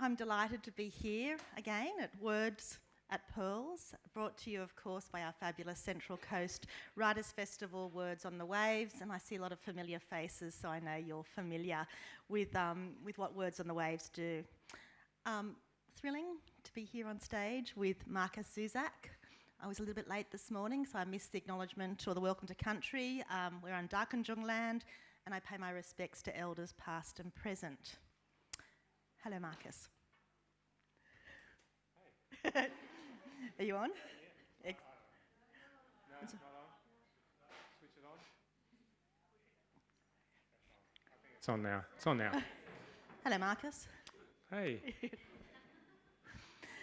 I'm delighted to be here again at Words at Pearls, brought to you, of course, by our fabulous Central Coast Writers' Festival, Words on the Waves, and I see a lot of familiar faces, so I know you're familiar with what Words on the Waves do. Thrilling to be here on stage with Markus Zusak. I was a little bit late this morning, so I missed the acknowledgement or the welcome to country. We're on Darkinjung land, and I pay my respects to elders past and present. Hello, Markus. Hey. Are you on? Yeah. No, it's not on. Switch it on. It's on now. It's on now. Hello, Markus. Hey.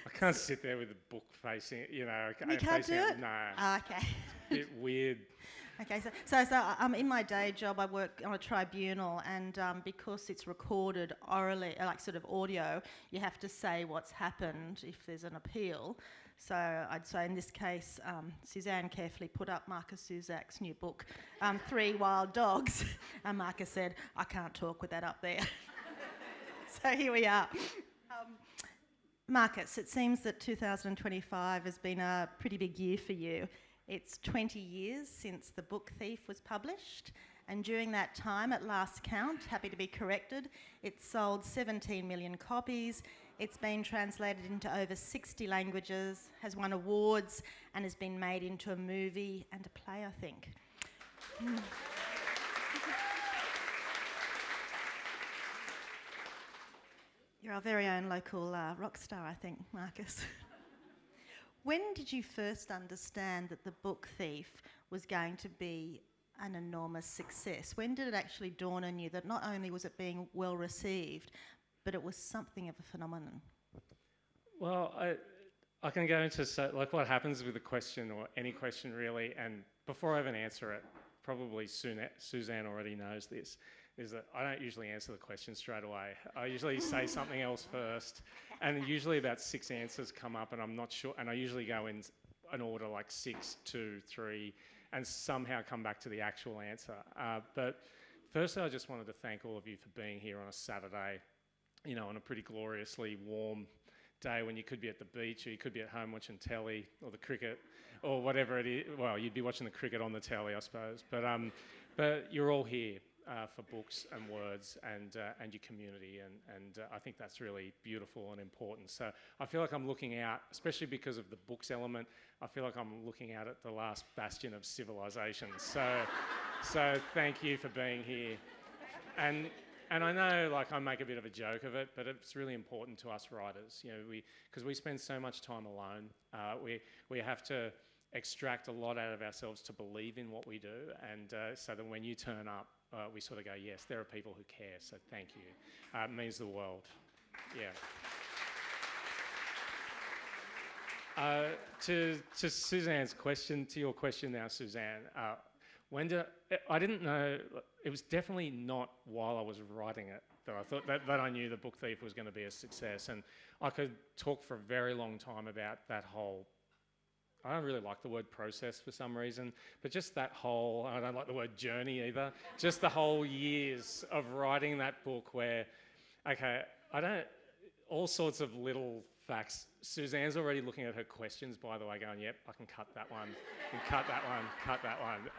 I can't sit there with the book facing, You can't do it? No. Okay. It's a bit weird. Okay, so in my day job, I work on a tribunal, and because it's recorded orally, like sort of audio, you have to say what's happened if there's an appeal. So I'd say in this case, Suzanne carefully put up Markus Zusak's new book, 3 Wild Dogs, and Markus said, I can't talk with that up there. So here we are. Markus, it seems that 2025 has been a pretty big year for you. It's 20 years since The Book Thief was published, and during that time, at last count, happy to be corrected, it sold 17 million copies, it's been translated into over 60 languages, has won awards, and has been made into a movie and a play, I think. You're our very own local rock star, I think, Markus. When did you first understand that The Book Thief was going to be an enormous success? When did it actually dawn on you that not only was it being well received, but it was something of a phenomenon? Well, I can go into what happens with a question or any question really, and before I even answer it, probably Suzanne already knows this, is that I don't usually answer the question straight away. I usually say something else first, and usually about 6 answers come up, and I'm not sure, and I usually go in an order like 6, 2, 3, and somehow come back to the actual answer. But firstly, I just wanted to thank all of you for being here on a Saturday, on a pretty gloriously warm day when you could be at the beach, or you could be at home watching telly, or the cricket, or whatever it is. Well, you'd be watching the cricket on the telly, I suppose. But you're all here for books and words and your community, and I think that's really beautiful and important. So I feel like I'm looking out, especially because of the books element, I feel like I'm looking out at the last bastion of civilization. So thank you for being here. And I know, I make a bit of a joke of it, but it's really important to us writers, because we spend so much time alone. We have to extract a lot out of ourselves to believe in what we do, and so that when you turn up, we sort of go, yes, there are people who care, so thank you. It means the world. Yeah. To Suzanne's question, to your question now, Suzanne, I didn't know, it was definitely not while I was writing it that I thought that I knew The Book Thief was going to be a success, and I could talk for a very long time about that whole, I don't really like the word process for some reason, but just that whole, I don't like the word journey either, just the whole years of writing that book where, okay, all sorts of little facts. Suzanne's already looking at her questions, by the way, going, yep, I can cut that one, cut that one.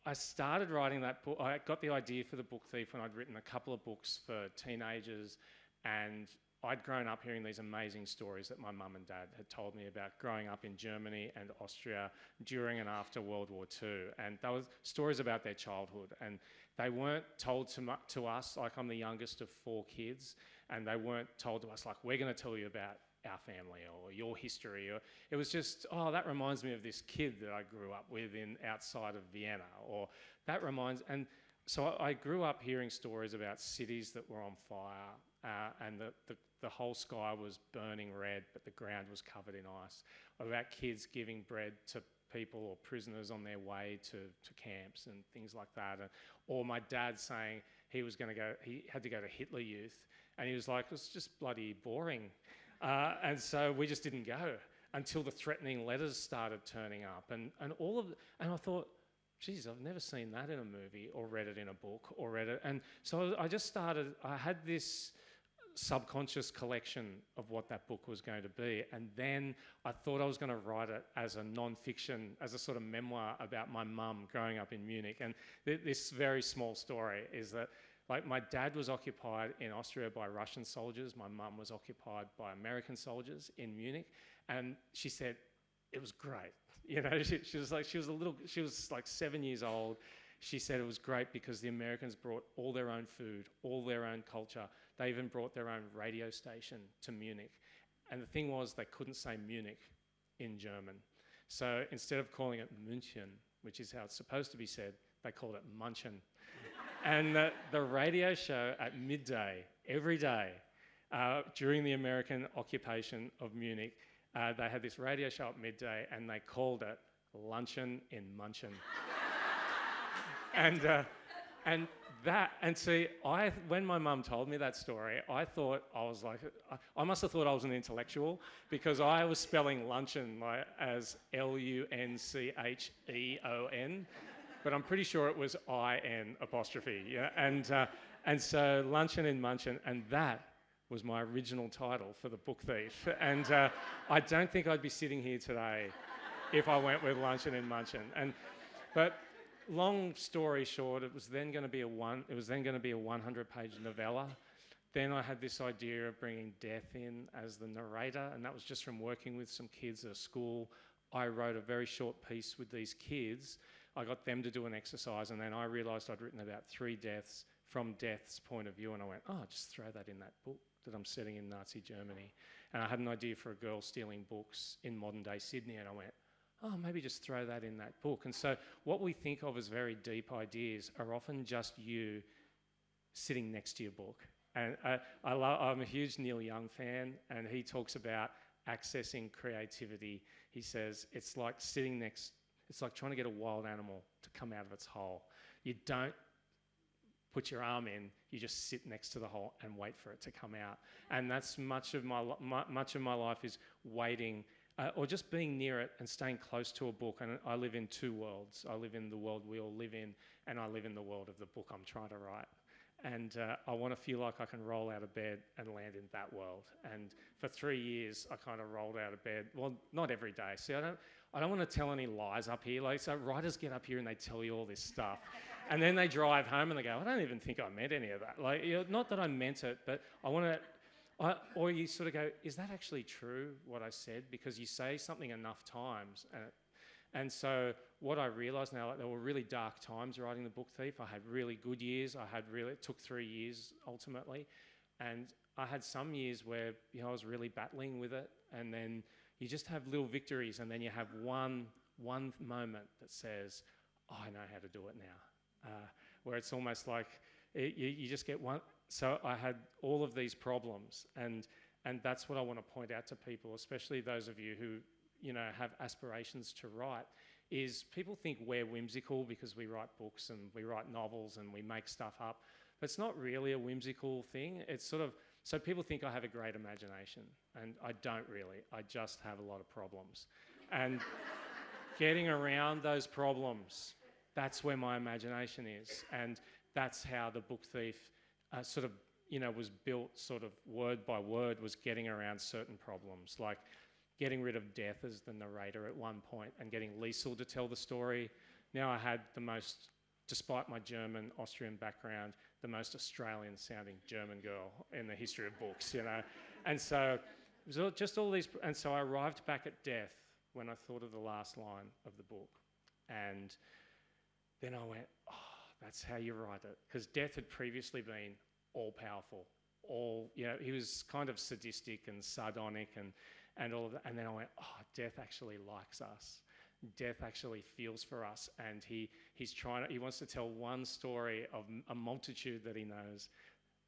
I started writing that book, I got the idea for The Book Thief when I'd written a couple of books for teenagers, and I'd grown up hearing these amazing stories that my mum and dad had told me about growing up in Germany and Austria during and after World War II. And they were stories about their childhood. And they weren't told to us, like I'm the youngest of 4 kids, and they weren't told to us, like, we're going to tell you about our family or your history. Or it was just, oh, that reminds me of this kid that I grew up with outside of Vienna. Or that reminds, and so I grew up hearing stories about cities that were on fire, and the whole sky was burning red, but the ground was covered in ice. About kids giving bread to people or prisoners on their way to camps and things like that. Or my dad saying he had to go to Hitler Youth, and he was like, it's just bloody boring. And so we just didn't go until the threatening letters started turning up. And I thought, geez, I've never seen that in a movie or read it in a book or read it. And so I just started, I had this subconscious collection of what that book was going to be. And then I thought I was going to write it as a non-fiction, as a sort of memoir about my mum growing up in Munich. And this very small story is that, like, my dad was occupied in Austria by Russian soldiers. My mum was occupied by American soldiers in Munich. And she said, it was great. You know, she was like 7 years old. She said it was great because the Americans brought all their own food, all their own culture. They even brought their own radio station to Munich. And the thing was, they couldn't say Munich in German. So instead of calling it München, which is how it's supposed to be said, they called it Munchen. And the radio show at midday, every day, during the American occupation of Munich, they had this radio show at midday, and they called it Luncheon in Munchen. And see, when my mum told me that story, I thought I was like, I must have thought I was an intellectual, because I was spelling luncheon like as Luncheon, but I'm pretty sure it was IN apostrophe, yeah. And so Luncheon in Munchen, and that was my original title for The Book Thief. And I don't think I'd be sitting here today if I went with Luncheon in Munchen. But long story short, it was then going to be a 100-page novella. Then I had this idea of bringing death in as the narrator, and that was just from working with some kids at a school. I wrote a very short piece with these kids. I got them to do an exercise, and then I realised I'd written about 3 deaths from death's point of view, and I went, oh, just throw that in that book that I'm setting in Nazi Germany. And I had an idea for a girl stealing books in modern-day Sydney, and I went, oh, maybe just throw that in that book. And so what we think of as very deep ideas are often just you sitting next to your book. And I'm a huge Neil Young fan, and he talks about accessing creativity. He says it's like trying to get a wild animal to come out of its hole. You don't put your arm in, you just sit next to the hole and wait for it to come out. And that's much of my life is waiting, or just being near it and staying close to a book. And I live in 2 worlds. I live in the world we all live in, and I live in the world of the book I'm trying to write. And I want to feel like I can roll out of bed and land in that world. And for 3 years, I kind of rolled out of bed. Well, not every day. See, I don't want to tell any lies up here. Like, so writers get up here and they tell you all this stuff. And then they drive home and they go, I don't even think I meant any of that. Like, not that I meant it, but I want to... or you sort of go, is that actually true, what I said? Because you say something enough times. And so what I realised now, like, there were really dark times writing The Book Thief. I had really good years. It took 3 years ultimately. And I had some years where, I was really battling with it. And then you just have little victories, and then you have one moment that says, oh, I know how to do it now. Where it's almost like you just get one. So I had all of these problems, and that's what I want to point out to people, especially those of you who have aspirations to write, is people think we're whimsical because we write books and we write novels and we make stuff up. But it's not really a whimsical thing. It's sort of, so people think I have a great imagination, and I don't really. I just have a lot of problems. And getting around those problems, that's where my imagination is. And that's how The Book Thief was built sort of word by word, was getting around certain problems, like getting rid of death as the narrator at one point and getting Liesl to tell the story. Now I had the most, despite my German, Austrian background, the most Australian sounding German girl in the history of books, And so it was just all these, and so I arrived back at death when I thought of the last line of the book. And then I went, oh, that's how you write it. Because death had previously been all-powerful. He was kind of sadistic and sardonic and all of that. And then I went, oh, death actually likes us. Death actually feels for us. And he wants to tell one story of a multitude that he knows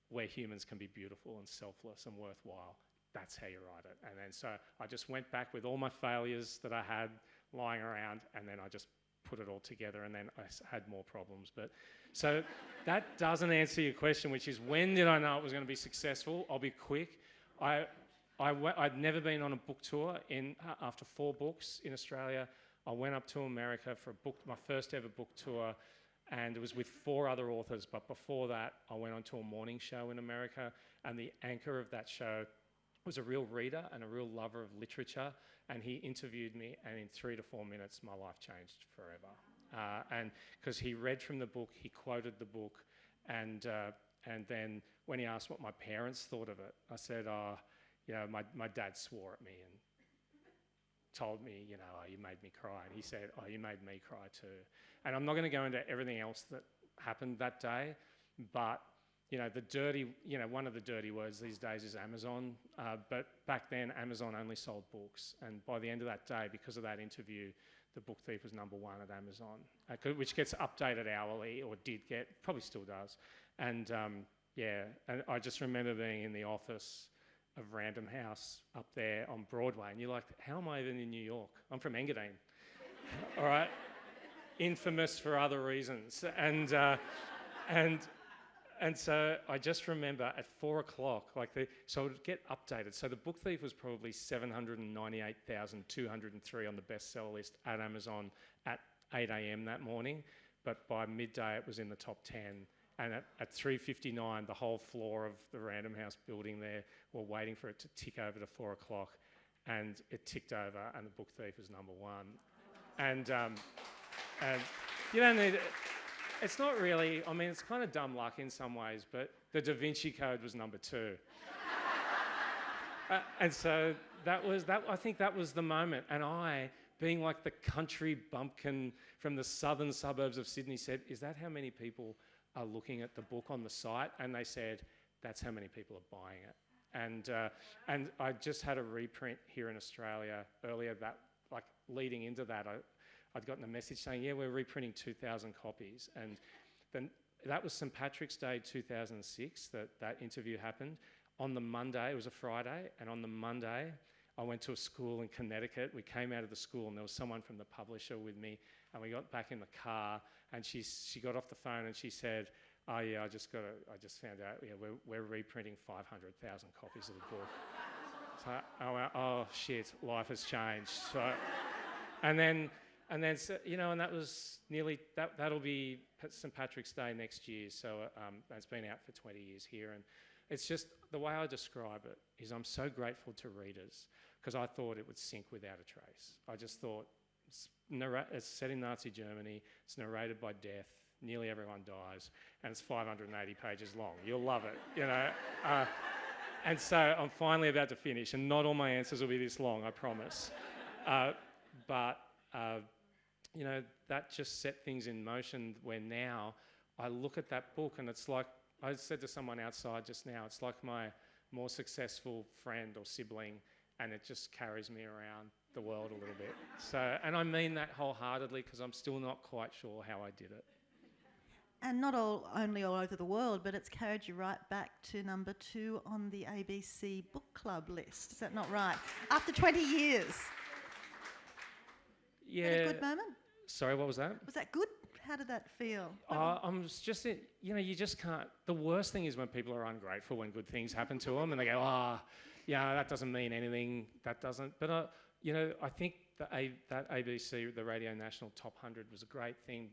where humans can be beautiful and selfless and worthwhile. That's how you write it. And then so I just went back with all my failures that I had lying around, and then I just put it all together, and then I had more problems. But so that doesn't answer your question, which is, when did I know it was going to be successful? I'll be quick. I'd never been on a book tour after 4 books in Australia. I went up to America for my first ever book tour, and it was with 4 other authors. But before that, I went on to a morning show in America, and the anchor of that show was a real reader and a real lover of literature, and he interviewed me, and in 3 to 4 minutes, my life changed forever. And because he read from the book, he quoted the book, and then when he asked what my parents thought of it, I said, my dad swore at me and told me, you made me cry. And he said, you made me cry too. And I'm not going to go into everything else that happened that day, but one of the dirty words these days is Amazon. But back then, Amazon only sold books. And by the end of that day, because of that interview, The Book Thief was #1 at Amazon, which gets updated hourly, or did get, probably still does. And and I just remember being in the office of Random House up there on Broadway, and you're like, how am I even in New York? I'm from Engadine, all right? Infamous for other reasons. And so I just remember at 4 o'clock, so it would get updated. So The Book Thief was probably 798,203 on the bestseller list at Amazon at 8 a.m. that morning. But by midday, it was in the top 10. And at 3:59, the whole floor of the Random House building there were waiting for it to tick over to 4 o'clock. And it ticked over, and The Book Thief was #1. And you don't need... It's not really, it's kind of dumb luck in some ways, but the Da Vinci Code was #2. And so I think that was the moment. And I, being like the country bumpkin from the southern suburbs of Sydney, said, is that how many people are looking at the book on the site? And they said, that's how many people are buying it. And I just had a reprint here in Australia earlier leading into that, I'd gotten a message saying, yeah, we're reprinting 2,000 copies. And then that was St. Patrick's Day 2006 that interview happened. On the Monday, it was a Friday, and on the Monday, I went to a school in Connecticut. We came out of the school, and there was someone from the publisher with me, and we got back in the car, and she got off the phone, and she said, oh yeah, I just found out, yeah, we're reprinting 500,000 copies of the book. So I went, oh shit, life has changed. So, and then that was that'll be St. Patrick's Day next year. So it's been out for 20 years here. And it's just, the way I describe it is I'm so grateful to readers, because I thought it would sink without a trace. I just thought, it's set in Nazi Germany, it's narrated by death, nearly everyone dies, and it's 580 pages long. You'll love it, And so I'm finally about to finish, and not all my answers will be this long, I promise. But that just set things in motion, where now I look at that book and it's like, I said to someone outside just now, it's like my more successful friend or sibling, and it just carries me around the world a little bit. So, and I mean that wholeheartedly, because I'm still not quite sure how I did it. And not only all over the world, but it's carried you right back to #2 on the ABC Book Club list. Is that not right? After 20 years. Yeah. Had a good moment? Sorry, what was that? Was that good? How did that feel? I'm just, you just can't. The worst thing is when people are ungrateful when good things happen to them, and they go, that doesn't mean anything. That doesn't. But I think that ABC, the Radio National Top 100, was a great thing.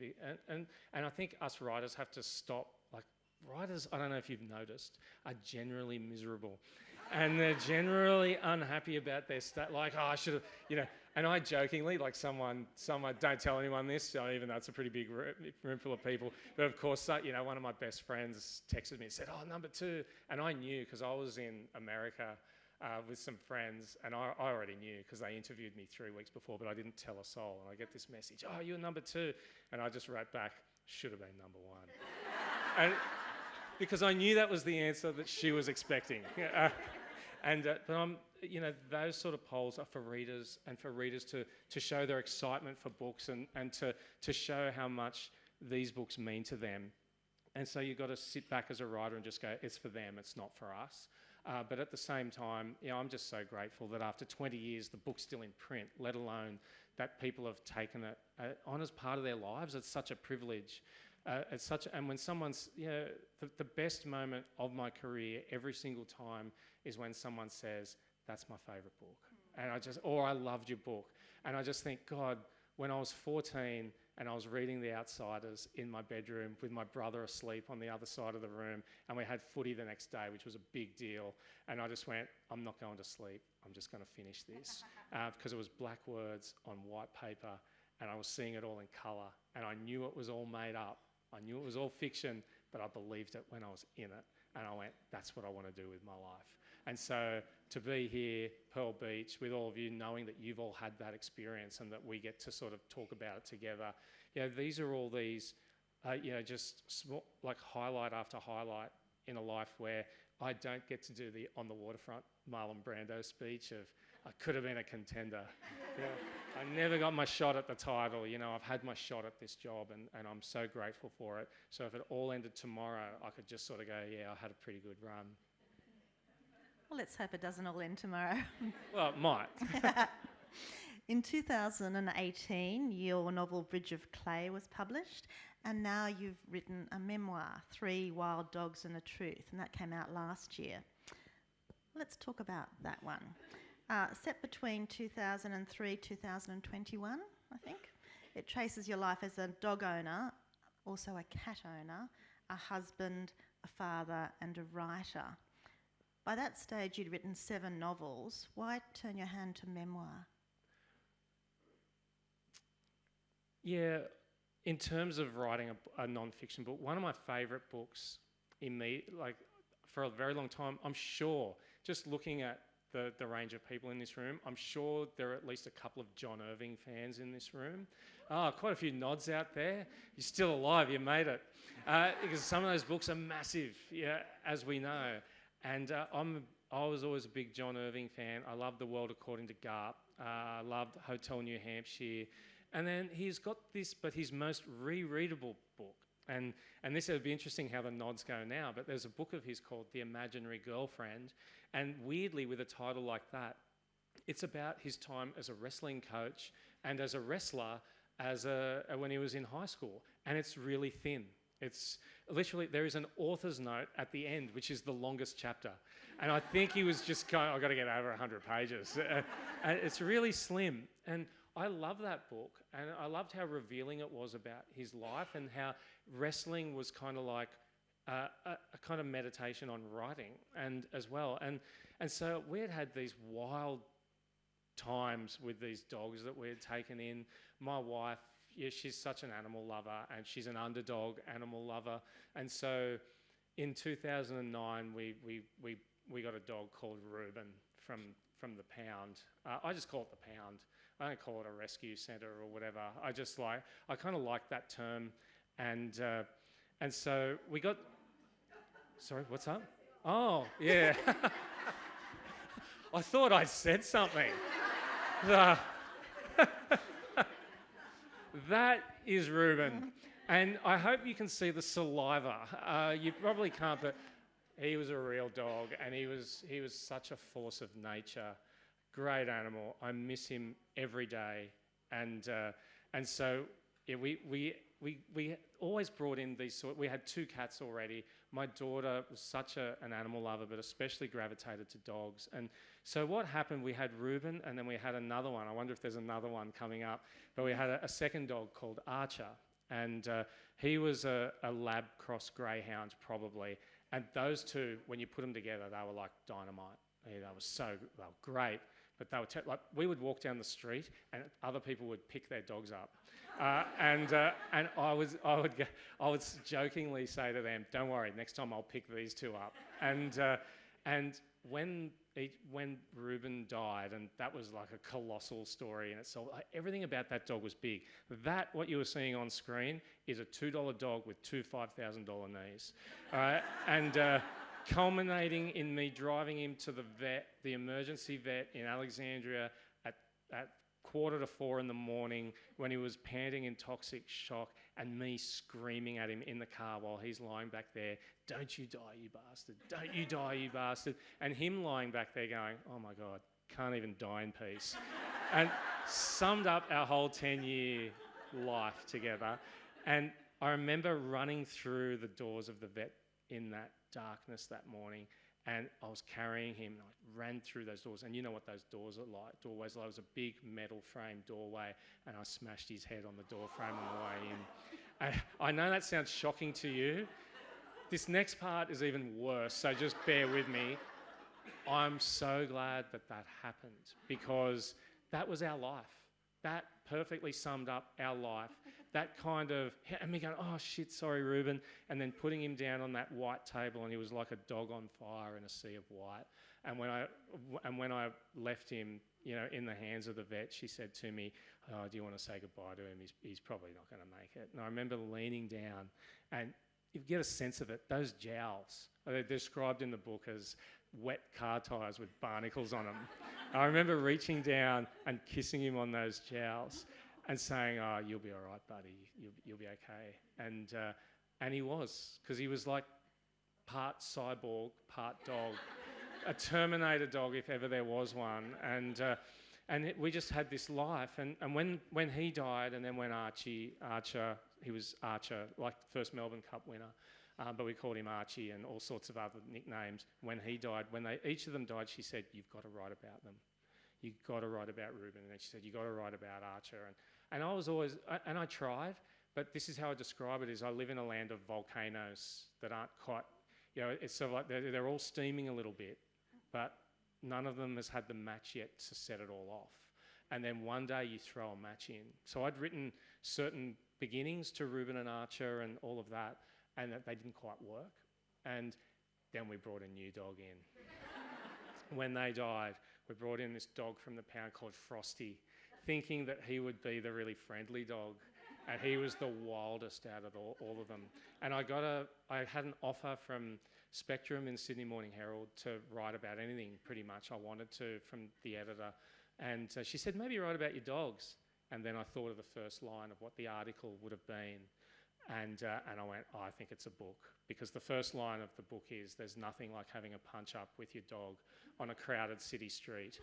And I think us writers have to stop. Writers, I don't know if you've noticed, are generally miserable. And they're generally unhappy about their I should have, And I jokingly, someone, don't tell anyone this, even though it's a pretty big room full of people. But of course, one of my best friends texted me and said, #2. And I knew, because I was in America with some friends, and I already knew because they interviewed me 3 weeks before, but I didn't tell a soul. And I get this message, you're #2. And I just wrote back, should have been #1. And because I knew that was the answer that she was expecting. But I'm, those sort of polls are for readers, and for readers to show their excitement for books, and to show how much these books mean to them. And so you've got to sit back as a writer and just go, it's for them, it's not for us. But at the same time, I'm just so grateful that after 20 years, the book's still in print, let alone that people have taken it on as part of their lives. It's such a privilege. And when someone's, the best moment of my career every single time is when someone says, that's my favourite book. And I loved your book. And I just think, God, when I was 14 and I was reading The Outsiders in my bedroom with my brother asleep on the other side of the room, and we had footy the next day, which was a big deal. And I just went, I'm not going to sleep. I'm just going to finish this. Because it was black words on white paper, and I was seeing it all in colour. And I knew it was all made up. I knew it was all fiction, but I believed it when I was in it. And I went, that's what I want to do with my life. And so to be here, Pearl Beach, with all of you, knowing that you've all had that experience and that we get to sort of talk about it together, these are all these, just small, like highlight after highlight in a life where I don't get to do the on the waterfront Marlon Brando speech of, I could have been a contender. I never got my shot at the title. I've had my shot at this job, and I'm so grateful for it. So if it all ended tomorrow, I could just sort of go, I had a pretty good run. Well, let's hope it doesn't all end tomorrow. Well, it might. In 2018, your novel Bridge of Clay was published, and now you've written a memoir, 3 Wild Dogs and a Truth, and that came out last year. Let's talk about that one. Set between 2003 2021, I think. It traces your life as a dog owner, also a cat owner, a husband, a father, and a writer. By that stage, you'd written 7 novels. Why turn your hand to memoir? Yeah, in terms of writing a non-fiction book, one of my favourite books for a very long time, I'm sure, just looking at the range of people in this room, I'm sure there are at least a couple of John Irving fans in this room. Quite a few nods out there. You're still alive, you made it. Because some of those books are massive, as we know. And I was always a big John Irving fan. I loved The World According to Garp. I loved Hotel New Hampshire. And then he's got this, but his most rereadable book. And this would be interesting how the nods go now, but there's a book of his called The Imaginary Girlfriend. And weirdly, with a title like that, it's about his time as a wrestling coach and as a wrestler when he was in high school. And it's really thin. It's literally, there is an author's note at the end, which is the longest chapter. And I think he was just going, I've got to get over 100 pages. And it's really slim. And I love that book. And I loved how revealing it was about his life and how wrestling was kind of like a kind of meditation on writing and as well. And so we had these wild times with these dogs that we had taken in. My wife, she's such an animal lover, and she's an underdog animal lover. And so in 2009, we got a dog called Reuben from the Pound. I just call it the Pound. I don't call it a rescue centre or whatever. I kind of like that term. And so we got... Sorry, what's up? Oh, yeah. I thought I said something. That is Reuben. And I hope you can see the saliva. You probably can't, but he was a real dog, and he was such a force of nature. Great animal. I miss him every day. And so we always brought in these we had 2 cats already. My daughter was such an animal lover, but especially gravitated to dogs. And so what happened, we had Reuben, and then we had another one. I wonder if there's another one coming up. But we had a second dog called Archer. And he was a lab cross greyhound, probably. And those 2, when you put them together, they were like dynamite. They were great. But they were like, we would walk down the street and other people would pick their dogs up. And I would jokingly say to them, don't worry, next time I'll pick these 2 up. And when Reuben died, and that was like a colossal story in itself, everything about that dog was big. What you were seeing on screen is a $2 dog with 2 $5,000 knees. And culminating in me driving him to the emergency vet in Alexandria at 3:45 in the morning when he was panting in toxic shock, and me screaming at him in the car while he's lying back there, don't you die, you bastard, don't you die, you bastard. And him lying back there going, oh my God, can't even die in peace. And summed up our whole 10-year life together. And I remember running through the doors of the vet in that darkness that morning And I was carrying him, and I ran through those doors. And you know what those doors are like. Doorways, like, it was a big metal frame doorway, and I smashed his head on the door frame on the way in. And I know that sounds shocking to you. This next part is even worse, so just bear with me. I'm so glad that that happened, because that was our life. That perfectly summed up our life. That kind of, and me going, oh shit, sorry, Reuben, and then putting him down on that white table, and he was like a dog on fire in a sea of white. And when I left him, you know, in the hands of the vet, she said to me, oh, do you want to say goodbye to him? He's probably not going to make it. And I remember leaning down, and you get a sense of it. Those jowls, they're described in the book as wet car tyres with barnacles on them. I remember reaching down and kissing him on those jowls and saying, oh, you'll be all right, buddy. You'll be okay. And he was, because he was like part cyborg, part dog, a Terminator dog if ever there was one. We just had this life. And when he died, and then when Archer, he was Archer, like the first Melbourne Cup winner, but we called him Archie and all sorts of other nicknames. When he died, each of them died, she said, you've got to write about them. You've got to write about Reuben. And then she said, you've got to write about Archer. And I was always, and I tried, but this is how I describe it, is I live in a land of volcanoes that aren't quite, you know, it's sort of like they're all steaming a little bit, but none of them has had the match yet to set it all off. And then one day you throw a match in. So I'd written certain beginnings to Reuben and Archer and all of that, and that they didn't quite work. And then we brought a new dog in. When they died, we brought in this dog from the pound called Frosty, thinking that he would be the really friendly dog. And he was the wildest out of all of them. And I had an offer from Spectrum in Sydney Morning Herald to write about anything, pretty much. I wanted to, from the editor. And she said, maybe write about your dogs. And then I thought of the first line of what the article would have been. And I went, oh, I think it's a book. Because the first line of the book is, there's nothing like having a punch-up with your dog on a crowded city street.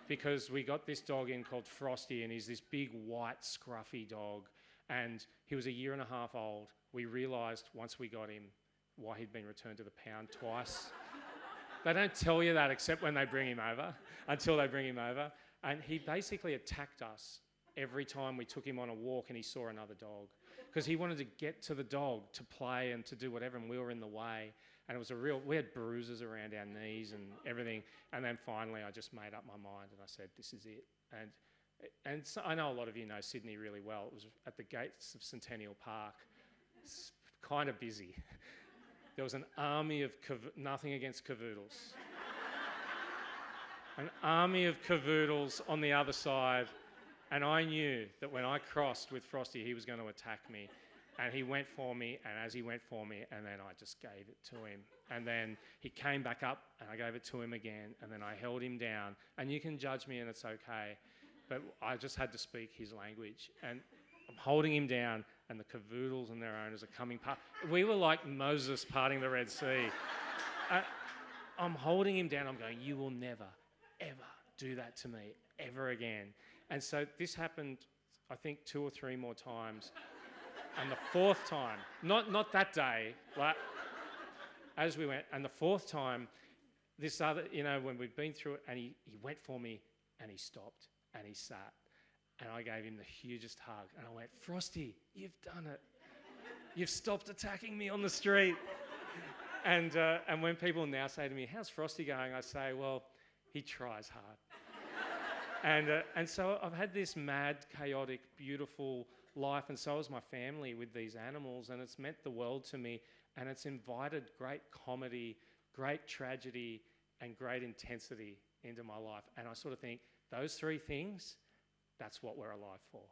Because we got this dog in called Frosty, and he's this big, white, scruffy dog. And he was 1.5 years old. We realised once we got him why he'd been returned to the pound twice. They don't tell you that except when they bring him over, until they bring him over. And he basically attacked us every time we took him on a walk and he saw another dog. Because he wanted to get to the dog to play and to do whatever, and we were in the way. And it was we had bruises around our knees and everything. And then finally I just made up my mind and I said, this is it. And so I know a lot of you know Sydney really well. It was at the gates of Centennial Park. It's kind of busy. There was an army of nothing against cavoodles. An army of cavoodles on the other side. And I knew that when I crossed with Frosty, he was going to attack me. And he went for me, and as he went for me, and then I just gave it to him. And then he came back up, and I gave it to him again, and then I held him down. And you can judge me, and it's okay. But I just had to speak his language. And I'm holding him down, and the cavoodles and their owners are coming past. We were like Moses parting the Red Sea. I'm holding him down. I'm going, you will never, ever do that to me, ever again. And so this happened, I think, 2 or 3 more times. And the 4th time, not that day, like as we went, and the 4th time, this other, you know, when we'd been through it, and he went for me, and he stopped, and he sat, and I gave him the hugest hug, and I went, Frosty, you've done it. You've stopped attacking me on the street. And when people now say to me, how's Frosty going? I say, well, he tries hard. And so I've had this mad, chaotic, beautiful life, and so has my family with these animals, and it's meant the world to me, and it's invited great comedy, great tragedy, and great intensity into my life. And I sort of think, those 3 things, that's what we're alive for.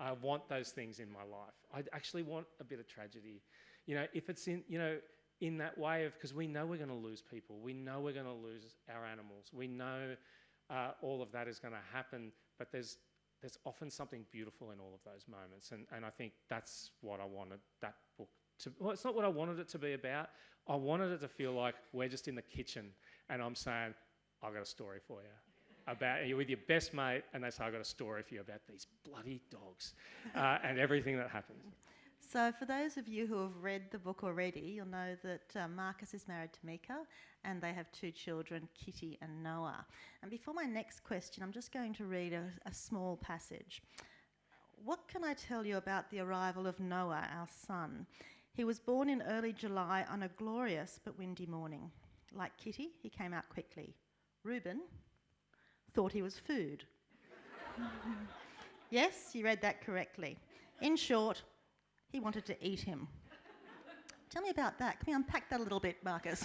I want those things in my life. I actually want a bit of tragedy. You know, if it's in that way of, because we know we're going to lose people. We know we're going to lose our animals. We know all of that is going to happen, but there's often something beautiful in all of those moments. And I think that's what I wanted that book to... Well, it's not what I wanted it to be about. I wanted it to feel like we're just in the kitchen and I'm saying, I've got a story for you. About you're with your best mate and they say, I've got a story for you about these bloody dogs and everything that happens. So for those of you who have read the book already, you'll know that Markus is married to Mika and they have 2 children, Kitty and Noah. And before my next question, I'm just going to read a small passage. What can I tell you about the arrival of Noah, our son? He was born in early July on a glorious but windy morning. Like Kitty, he came out quickly. Reuben thought he was food. Yes, you read that correctly. In short, he wanted to eat him. Tell me about that. Can we unpack that a little bit, Markus?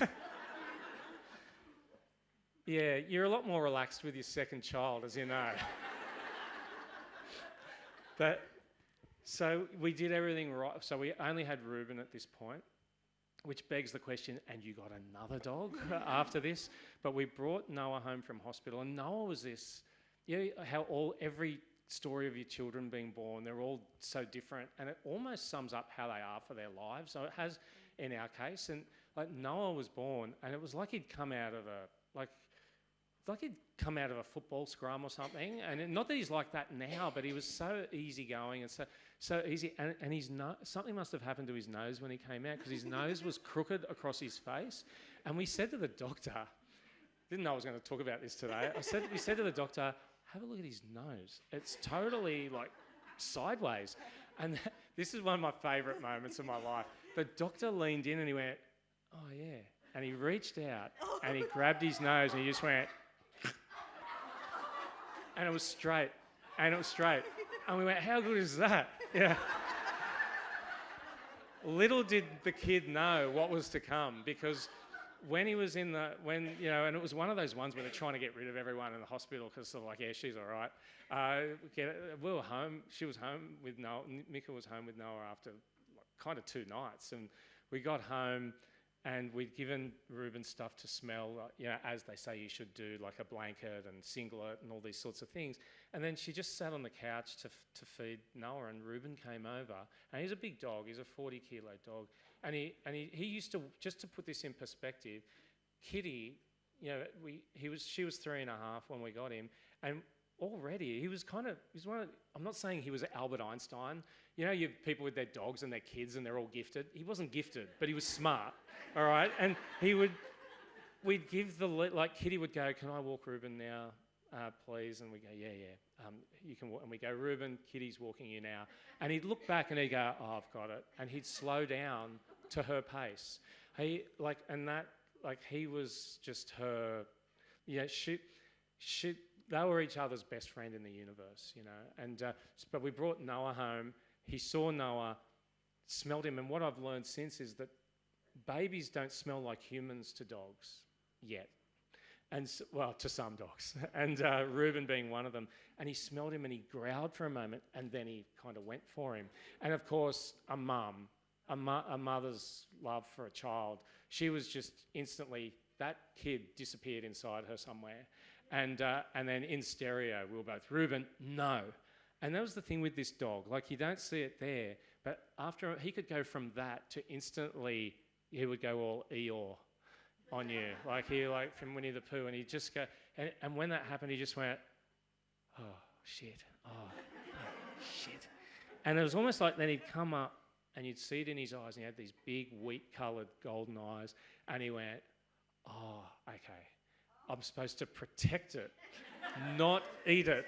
Yeah, you're a lot more relaxed with your second child, as you know. So we did everything right. So we only had Reuben at this point, which begs the question, and you got another dog after this? But we brought Noah home from hospital, and Noah was this, how every story of your children being born, they're all so different, and it almost sums up how they are for their lives. So it has in our case. And like Noah was born, and it was like he'd come out of a football scrum or something. And not that he's like that now, but he was so easygoing and so easy. And his something must have happened to his nose when he came out, because his nose was crooked across his face. And we said to the doctor, didn't know I was going to talk about this today. We said to the doctor, have a look at his nose. It's totally like sideways. And this is one of my favourite moments of my life. The doctor leaned in and he went, oh yeah. And he reached out and he grabbed his nose and he just went, and it was straight. And we went, how good is that? Yeah. Little did the kid know what was to come, because when he was and it was one of those ones where they're trying to get rid of everyone in the hospital because they're like, yeah, she's all right. We were home. She was home with Noah. Mika was home with Noah after kind of 2 nights. And we got home and we'd given Reuben stuff to smell, as they say you should do, like a blanket and singlet and all these sorts of things. And then she just sat on the couch to feed Noah, and Reuben came over. And he's a big dog. He's a 40-kilo dog. And he used to, just to put this in perspective, Kitty, she was 3.5 when we got him, and already he's one of, I'm not saying he was Albert Einstein. You know, you have people with their dogs and their kids and they're all gifted. He wasn't gifted, but he was smart, all right? And we'd give Kitty would go, can I walk Reuben now, please? And we go, yeah, you can walk. And we go, Reuben, Kitty's walking you now. And he'd look back and he'd go, oh, I've got it. And he'd slow down to her pace. He was just her, they were each other's best friend in the universe, And but we brought Noah home. He saw Noah, smelled him, and what I've learned since is that babies don't smell like humans to dogs yet. And to some dogs, and Reuben being one of them. And he smelled him and he growled for a moment, and then he kind of went for him. And of course, a mother's love for a child, she was just instantly, that kid disappeared inside her somewhere. And then in stereo, we were both, Reuben, no. And that was the thing with this dog. Like, you don't see it there, but after he could go from that to instantly, he would go all Eeyore on you, from Winnie the Pooh, and he'd just go, and when that happened, he just went, oh shit. And it was almost like then he'd come up and you'd see it in his eyes, and he had these big wheat-coloured golden eyes, and he went, oh, okay, I'm supposed to protect it, not eat it.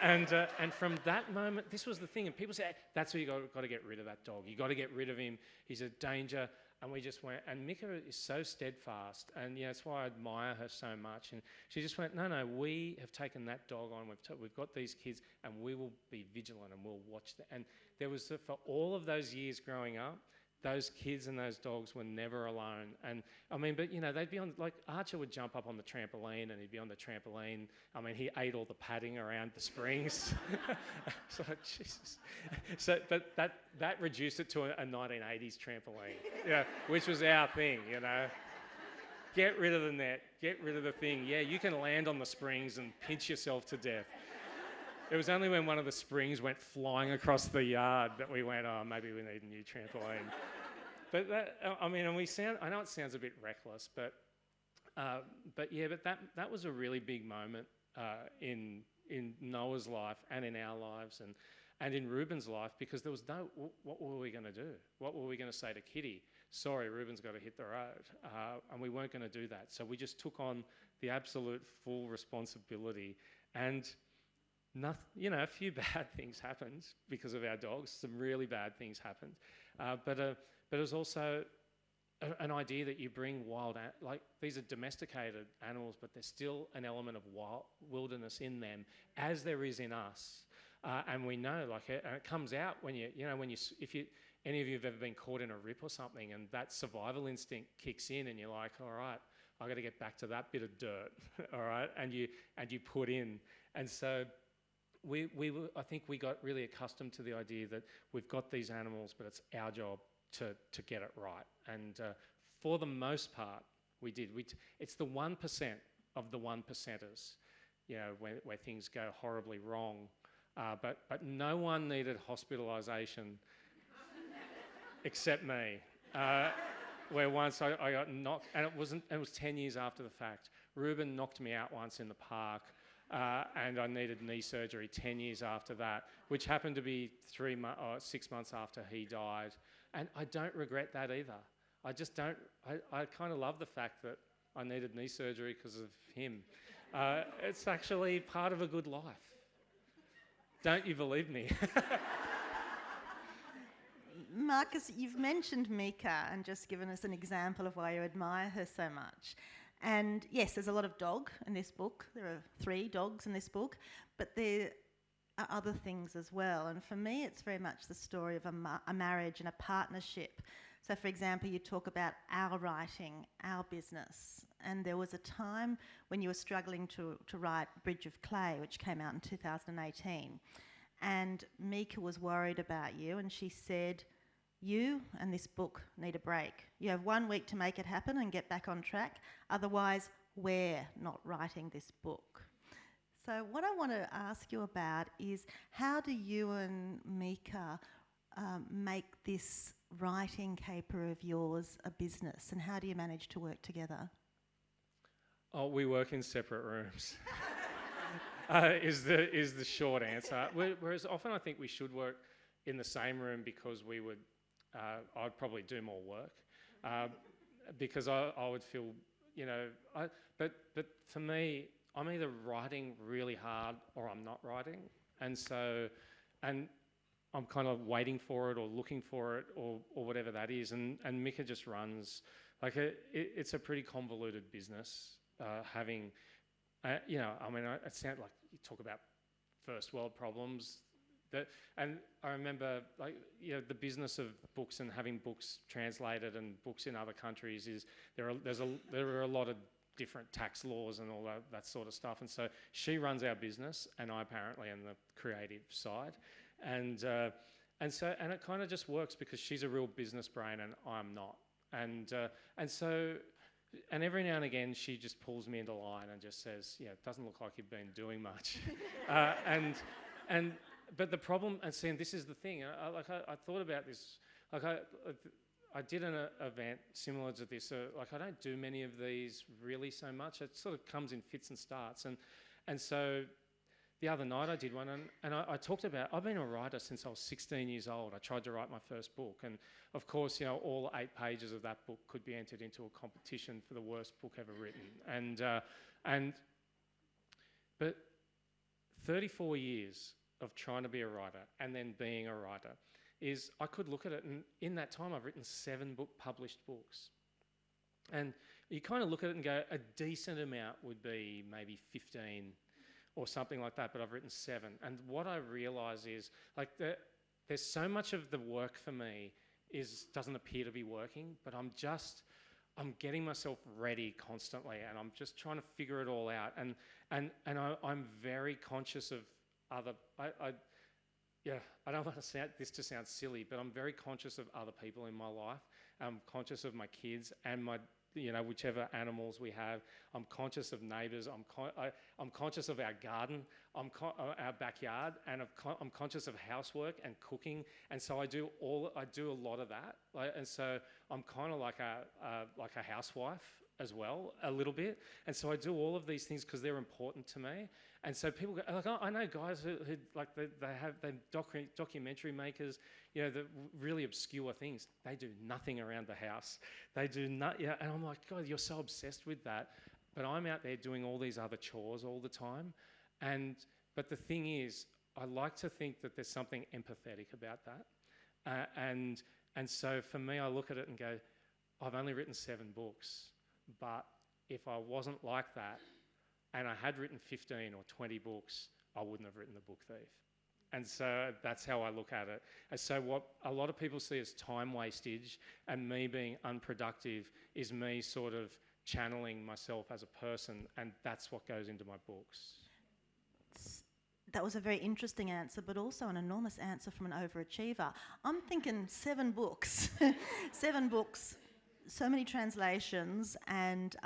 And from that moment, this was the thing, and people say, that's where you got to get rid of that dog. You got to get rid of him. He's a danger. And we just went, and Mika is so steadfast, and that's why I admire her so much. And she just went, no, we have taken that dog on. We've got these kids, and we will be vigilant, and we'll watch them. And there was, for all of those years growing up, those kids and those dogs were never alone. And I mean, but they'd be on, like Archer would jump up on the trampoline and he'd be on the trampoline. I mean, he ate all the padding around the springs. So, Jesus. So, but that reduced it to a 1980s trampoline, which was our thing, Get rid of the net, get rid of the thing. Yeah, you can land on the springs and pinch yourself to death. It was only when one of the springs went flying across the yard that we went, oh, maybe we need a new trampoline. But I know it sounds a bit reckless, but that was a really big moment in Noah's life and in our lives, and in Ruben's life, because there was what were we going to do? What were we going to say to Kitty? Sorry, Ruben's got to hit the road. And we weren't going to do that. So we just took on the absolute full responsibility. And a few bad things happened because of our dogs. Some really bad things happened. But it was also an idea that you bring like these are domesticated animals, but there's still an element of wilderness in them, as there is in us. And we know, and it comes out when if any of you have ever been caught in a rip or something, and that survival instinct kicks in, and you're like, all right, I got to get back to that bit of dirt, all right, and you put in, and so I think we got really accustomed to the idea that we've got these animals, but it's our job to get it right, and for the most part, we did. It's the 1% of the 1%ers, where things go horribly wrong, but no one needed hospitalisation. Except me, where once I got knocked, and it was 10 years after the fact. Ruben knocked me out once in the park, and I needed knee surgery 10 years after that, which happened to be 6 months after he died. And I don't regret that either. I just don't. I kind of love the fact that I needed knee surgery because of him. It's actually part of a good life. Don't you believe me? Markus, you've mentioned Mika and just given us an example of why you admire her so much. And yes, there's a lot of dog in this book. There are 3 dogs in this book, but there are other things as well. And for me, it's very much the story of a marriage and a partnership. So, for example, you talk about our writing, our business. And there was a time when you were struggling to write Bridge of Clay, which came out in 2018. And Mika was worried about you, and she said, you and this book need a break. You have 1 week to make it happen and get back on track. Otherwise, we're not writing this book. So what I want to ask you about is, how do you and Mika make this writing caper of yours a business, and how do you manage to work together? Oh, we work in separate rooms. Is the short answer. Whereas often I think we should work in the same room because I'd probably do more work, because I would feel, but for me, I'm either writing really hard or I'm not writing, and I'm kind of waiting for it or looking for it or whatever that is, and Mika just runs it's a pretty convoluted business, having. It sounds like you talk about first world problems. And I remember, the business of books and having books translated and books in other countries is there are a lot of different tax laws and all that sort of stuff. And so she runs our business, and I apparently am the creative side. And it kind of just works because she's a real business brain and I'm not. And every now and again, she just pulls me into line and just says, it doesn't look like you've been doing much. But the problem, and this is the thing, I thought about this, I did an event similar to this, I don't do many of these really so much. It sort of comes in fits and starts. And so the other night I did one, and I talked about, I've been a writer since I was 16 years old. I tried to write my first book, and of course, all 8 pages of that book could be entered into a competition for the worst book ever written. But 34 years of trying to be a writer and then being a writer is, I could look at it, and in that time I've written 7 published books. And you kind of look at it and go, a decent amount would be maybe 15 or something like that, but I've written 7. And what I realise is, there's so much of the work for me doesn't appear to be working, but I'm getting myself ready constantly, and I'm just trying to figure it all out. And I'm very conscious of other. I don't want this to sound silly, but I'm very conscious of other people in my life. I'm conscious of my kids and my, whichever animals we have. I'm conscious of neighbours. I'm conscious of our garden, our backyard, and I'm conscious of housework and cooking. And so I do a lot of that. And so I'm kind of like a housewife as well, a little bit. And so I do all of these things because they're important to me. And so people go, like, I know guys who like they're documentary makers, you know, the really obscure things. They do nothing around the house. They do not, yeah. And I'm like, God, you're so obsessed with that. But I'm out there doing all these other chores all the time. But the thing is, I like to think that there's something empathetic about that. And so for me, I look at it and go, I've only written 7 books, but if I wasn't like that, and I had written 15 or 20 books, I wouldn't have written The Book Thief. And so that's how I look at it. And so what a lot of people see as time wastage and me being unproductive is me sort of channeling myself as a person, and that's what goes into my books. That was a very interesting answer, but also an enormous answer from an overachiever. I'm thinking 7 books. 7 books. So many translations and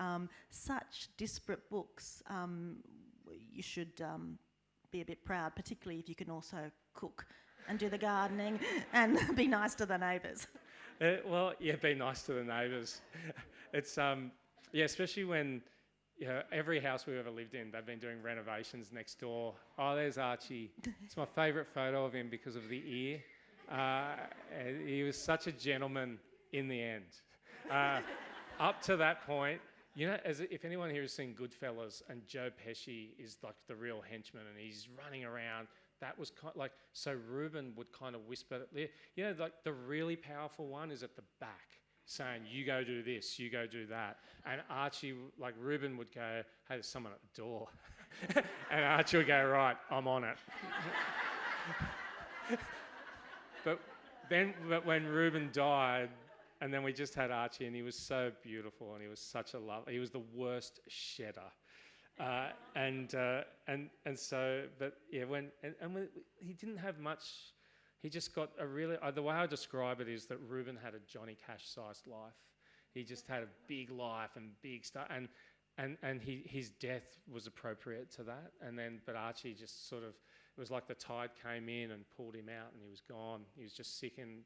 such disparate books. You should be a bit proud, particularly if you can also cook and do the gardening and be nice to the neighbours. Well, yeah, be nice to the neighbours. It's especially when, you know, every house we've ever lived in, they've been doing renovations next door. Oh, there's Archie. It's my favourite photo of him because of the ear. He was such a gentleman in the end. Up to that point, you know, if anyone here has seen Goodfellas, and Joe Pesci is like the real henchman and he's running around, that was kind of like, so Ruben would kind of whisper, you know, like the really powerful one is at the back saying, you go do this, you go do that. And Archie, like Ruben would go, hey, there's someone at the door. And Archie would go, right, I'm on it. But when Ruben died, and then we just had Archie, and he was so beautiful, and he was such a love. He was the worst shedder, he didn't have much. He just got a really. The way I describe it is that Ruben had a Johnny Cash-sized life. He just had a big life and big stuff, and his death was appropriate to that. But Archie just sort of. It was like the tide came in and pulled him out, and he was gone. He was just sick in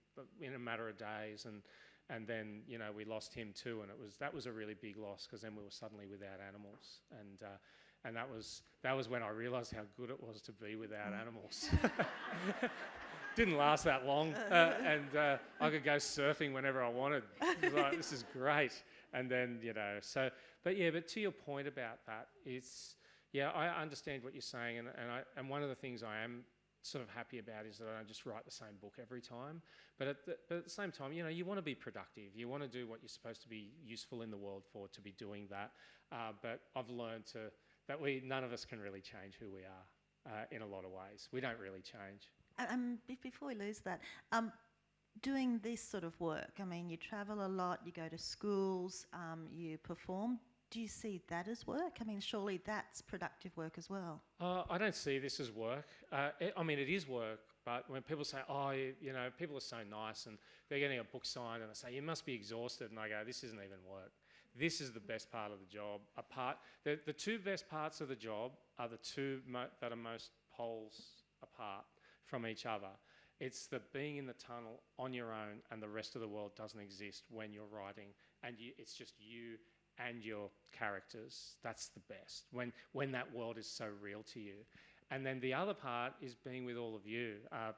a matter of days, and then, you know, we lost him too, and that was a really big loss because then we were suddenly without animals, and that was when I realised how good it was to be without animals. Didn't last that long, and I could go surfing whenever I wanted. It was like, this is great, and then, you know, so but to your point about that, it's. Yeah, I understand what you're saying, and one of the things I am sort of happy about is that I don't just write the same book every time. But at the same time, you know, you want to be productive. You want to do what you're supposed to be useful in the world for, to be doing that. But I've learned that none of us can really change who we are in a lot of ways. We don't really change. Before we lose that, doing this sort of work, I mean, you travel a lot, you go to schools, you perform. Do you see that as work? I mean, surely that's productive work as well. I don't see this as work. It is work, but when people say, oh, you know, people are so nice and they're getting a book signed and they say, you must be exhausted, and I go, this isn't even work. This is the best part of the job. The 2 best parts of the job are the 2 that are most poles apart from each other. It's the being in the tunnel on your own and the rest of the world doesn't exist when you're writing, and it's just you and your characters. That's the best, when that world is so real to you. And then the other part is being with all of you,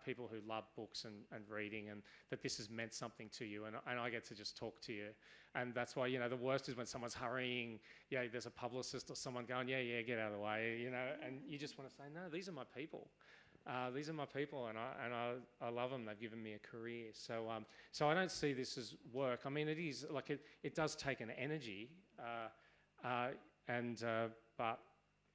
people who love books and reading, and that this has meant something to you, and I get to just talk to you. And that's why, you know, the worst is when someone's hurrying, yeah, there's a publicist or someone going, yeah, get out of the way, you know, and you just want to say, no, these are my people. These are my people, and I love them. They've given me a career. So I don't see this as work. I mean, it is like it does take an energy, but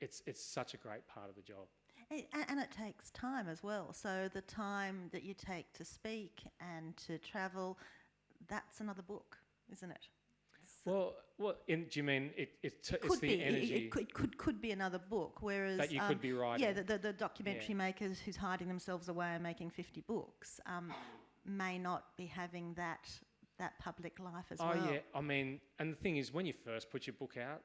it's such a great part of the job. And it takes time as well. So the time that you take to speak and to travel, that's another book, isn't it? Well, do you mean it's the energy? It could be another book, whereas that you could be writing. Yeah, the documentary makers who's hiding themselves away and making 50 books may not be having that public life as well. Oh yeah, I mean, and the thing is, when you first put your book out,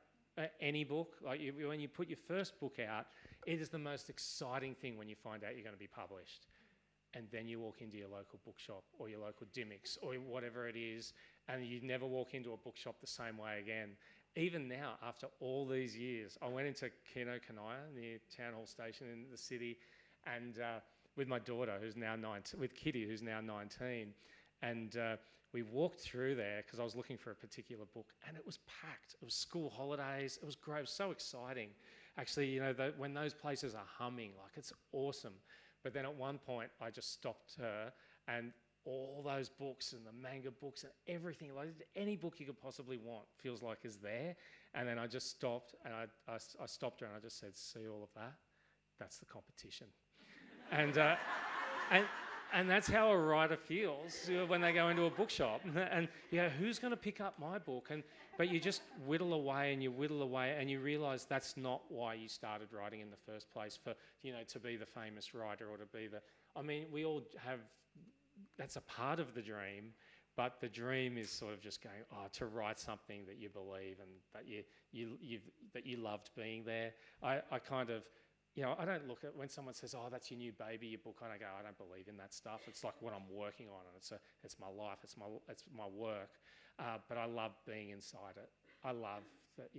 any book, when you put your first book out, it is the most exciting thing when you find out you're going to be published. And then you walk into your local bookshop or your local Dimmicks or whatever it is, and you never walk into a bookshop the same way again. even now, after all these years, I went into Kino Kanaya near Town Hall Station in the city, and with my daughter, who's now 19, with Kitty, who's now 19, and we walked through there because I was looking for a particular book, and it was packed. It was school holidays. It was great. It was so exciting. Actually, when those places are humming, like, it's awesome. But then at one point, I just stopped her, and all those books and the manga books and everything, like any book you could possibly want, feels like is there. And then I just stopped, and I stopped her, and I just said, "See all of that? That's the competition." and that's how a writer feels when they go into a bookshop. And who's going to pick up my book? But you just whittle away and you whittle away, and you realise that's not why you started writing in the first place, to be the famous writer or to be the. I mean, we all have. That's a part of the dream, but the dream is sort of just going, to write something that you believe and that you loved being there. I kind of. I don't look at when someone says, "Oh, that's your new baby, your book," and I go, "I don't believe in that stuff. It's like what I'm working on, and it's my life, it's my work." But I love being inside it. I love that.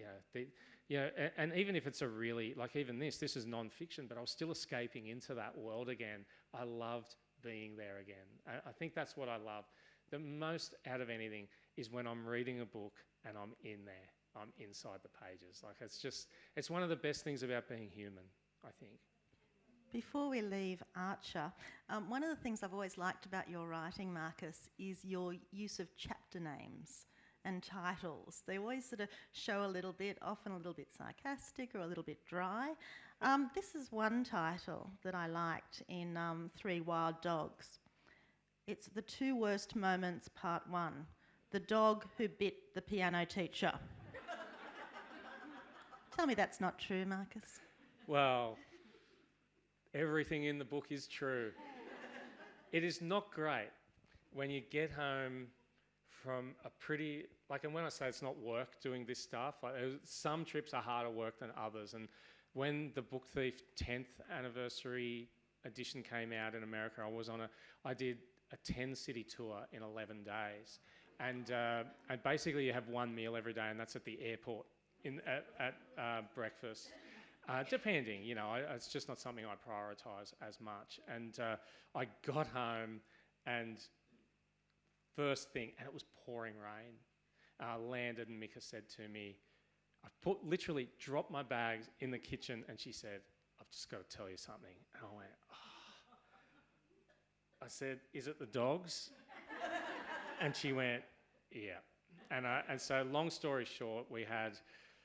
And even if it's a really even this is non-fiction, but I was still escaping into that world again. I loved being there again. I think that's what I love the most out of anything is when I'm reading a book and I'm in there. I'm inside the pages. It's one of the best things about being human, I think. Before we leave Archer, one of the things I've always liked about your writing, Marcus, is your use of chapter names and titles. They always sort of show a little bit, often a little bit sarcastic or a little bit dry. This is one title that I liked in 3 Wild Dogs. It's The 2 Worst Moments, Part 1. The Dog Who Bit the Piano Teacher. Tell me that's not true, Marcus. Well, everything in the book is true. It is not great when you get home from a pretty, and when I say it's not work doing this stuff, some trips are harder work than others. And when the Book Thief 10th anniversary edition came out in America, I did a 10-city tour in 11 days. And basically you have one meal every day, and that's at the airport at breakfast. Depending, it's just not something I prioritise as much. And I got home, and first thing, and it was pouring rain, landed, and Mika said to me, I literally dropped my bags in the kitchen, and she said, "I've just got to tell you something." And I went, "Oh." I said, "Is it the dogs?" And she went, "Yeah." And so long story short, we had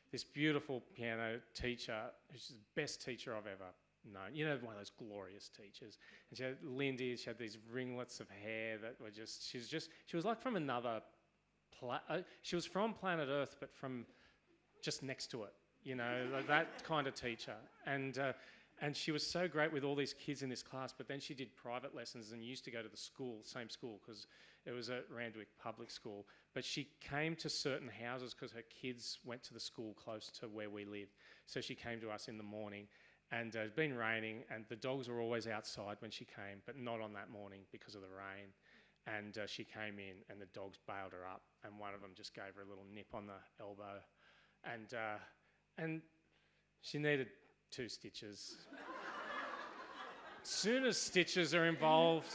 this beautiful piano teacher, who's the best teacher I've ever known. One of those glorious teachers. And she had Lindy, she had these ringlets of hair that were she was like from another, she was from planet Earth, but from just next to it, like that kind of teacher. And she was so great with all these kids in this class, but then she did private lessons and used to go to the same school, because it was at Randwick Public School. But she came to certain houses because her kids went to the school close to where we lived. So she came to us in the morning, and it had been raining, and the dogs were always outside when she came, but not on that morning because of the rain. And she came in, and the dogs bailed her up, and one of them just gave her a little nip on the elbow. And she needed 2 stitches. Soon as stitches are involved,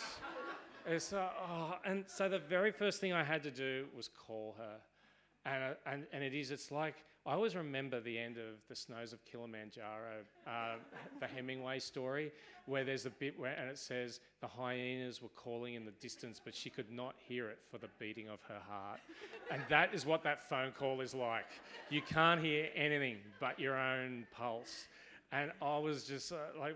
and so the very first thing I had to do was call her, and it's like I always remember the end of The Snows of Kilimanjaro, the Hemingway story, where there's a bit and it says the hyenas were calling in the distance, but she could not hear it for the beating of her heart. And that is what that phone call is like. You can't hear anything but your own pulse. And I was just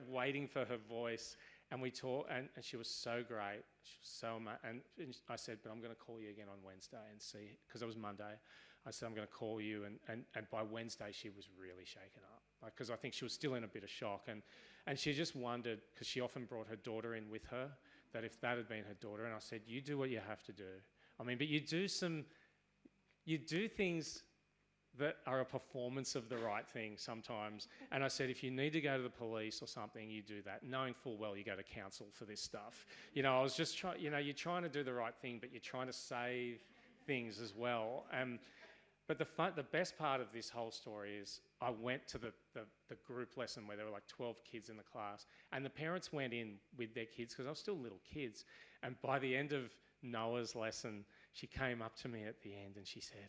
waiting for her voice, and we talked, and she was so great. She was so and I said, "But I'm going to call you again on Wednesday and see," because it was Monday. I said, "I'm going to call you," and by Wednesday she was really shaken up, because I think she was still in a bit of shock, and she just wondered, because she often brought her daughter in with her, that if that had been her daughter. And I said, "You do what you have to do. I mean, but you do things that are a performance of the right thing sometimes." And I said, "If you need to go to the police or something, you do that, knowing full well you go to council for this stuff." I was just trying, you're trying to do the right thing, but you're trying to save things as well. But the best part of this whole story is I went to the group lesson where there were like 12 kids in the class, and the parents went in with their kids because I was still little kids. And by the end of Noah's lesson, she came up to me at the end and she said,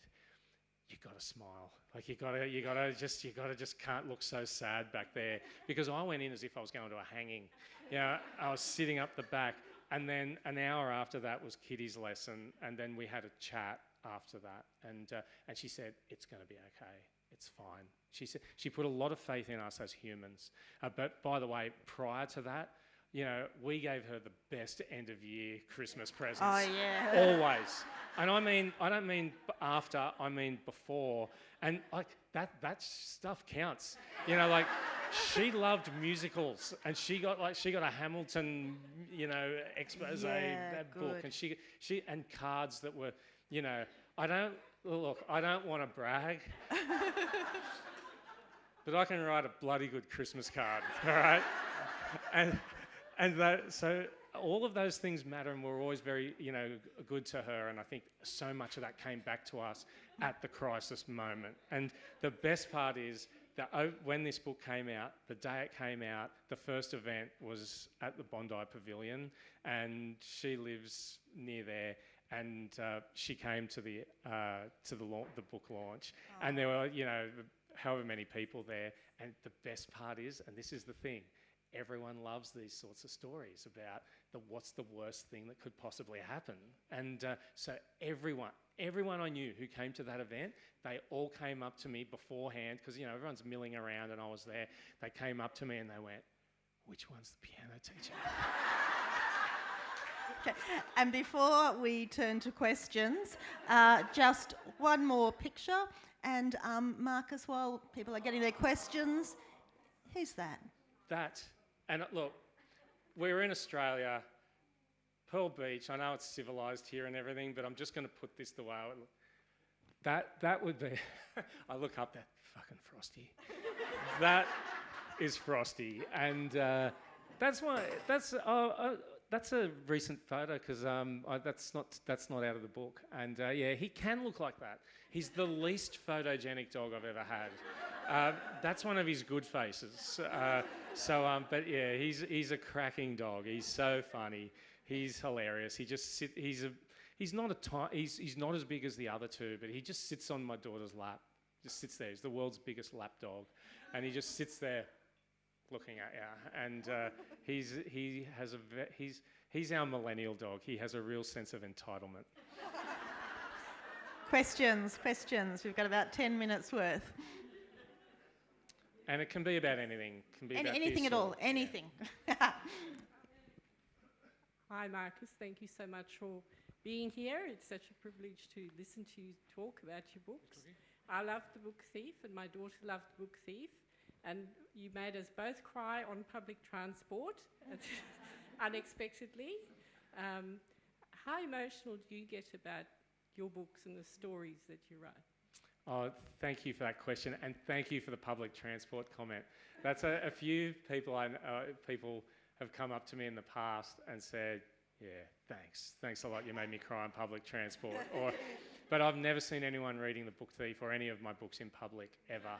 "You got to smile. Like you gotta just can't look so sad back there." Because I went in as if I was going to a hanging. I was sitting up the back, and then an hour after that was Kitty's lesson, and then we had a chat after that, and she said, "It's going to be okay. It's fine." She said she put a lot of faith in us as humans. But by the way, prior to that, we gave her the best end of year Christmas presents. Oh yeah. Always. And I don't mean after, I mean before. And like that stuff counts. She loved musicals, and she got a Hamilton, expose book, and she and cards that were, I don't want to brag, but I can write a bloody good Christmas card, all right? So all of those things matter, and were always very, good to her. And I think so much of that came back to us at the crisis moment. And the best part is that when this book came out, the day it came out, the first event was at the Bondi Pavilion, and she lives near there. And she came to the book launch, and there were, however many people there. And the best part is, and this is the thing, everyone loves these sorts of stories about what's the worst thing that could possibly happen. And so everyone I knew who came to that event, they all came up to me beforehand, because everyone's milling around and I was there. They came up to me and they went, "Which one's the piano teacher?" Okay. And before we turn to questions, just one more picture. And Marcus, while people are getting their questions, who's that? And look, we're in Australia, Pearl Beach. I know it's civilised here and everything, but I'm just going to put this the way I would look. That would be, I look up, that fucking Frosty. That is Frosty. And that's a recent photo, because that's not out of the book. And he can look like that. He's the least photogenic dog I've ever had. That's one of his good faces. But yeah, he's a cracking dog. He's so funny. He's hilarious. He's not as big as the other two, but he just sits on my daughter's lap. Just sits there. He's the world's biggest lap dog, and he just sits there looking at you. And he's our millennial dog. He has a real sense of entitlement. Questions. We've got about 10 minutes worth. And it can be about anything. It can be about anything at all. Anything. Yeah. Hi, Marcus. Thank you so much for being here. It's such a privilege to listen to you talk about your books. I loved The Book Thief, and my daughter loved The Book Thief. And you made us both cry on public transport unexpectedly. How emotional do you get about your books and the stories that you write? Oh, thank you for that question, and thank you for the public transport comment. That's a few people people have come up to me in the past and said, "Yeah, thanks a lot. You made me cry on public transport." But I've never seen anyone reading The Book Thief or any of my books in public ever.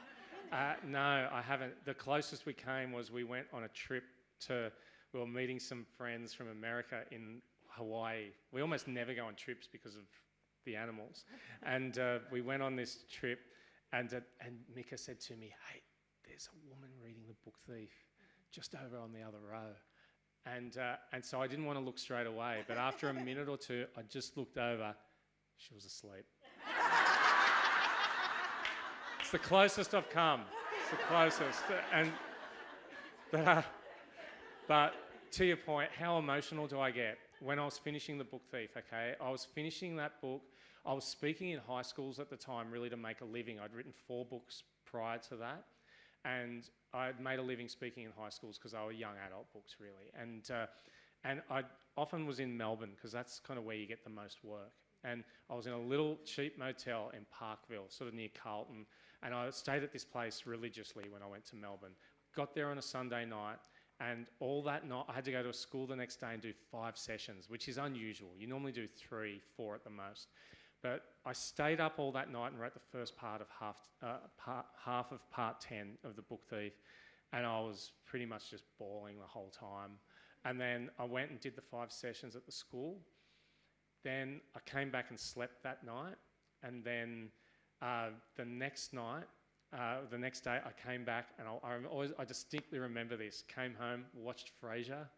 No, I haven't. The closest we came was we went on a trip we were meeting some friends from America in Hawaii. We almost never go on trips because of the animals. And we went on this trip, and Mika said to me, "Hey, there's a woman reading The Book Thief just over on the other row." And so I didn't want to look straight away, but after a minute or two, I just looked over. She was asleep. It's the closest I've come. It's the closest. But to your point, how emotional do I get? When I was finishing The Book Thief, okay, I was finishing that book. I was speaking in high schools at the time, really to make a living. I'd written 4 books prior to that, and I'd made a living speaking in high schools because they were young adult books, really. And I often was in Melbourne because that's kind of where you get the most work. And I was in a little cheap motel in Parkville, sort of near Carlton, and I stayed at this place religiously when I went to Melbourne. Got there on a Sunday night, and all that night I had to go to a school the next day and do 5 sessions, which is unusual. You normally do 3, 4 at the most. But I stayed up all that night and wrote the first part of half of part 10 of The Book Thief, and I was pretty much just bawling the whole time. And then I went and did the 5 sessions at the school. Then I came back and slept that night, and then the next day I came back, and I distinctly remember this, came home, watched Frasier,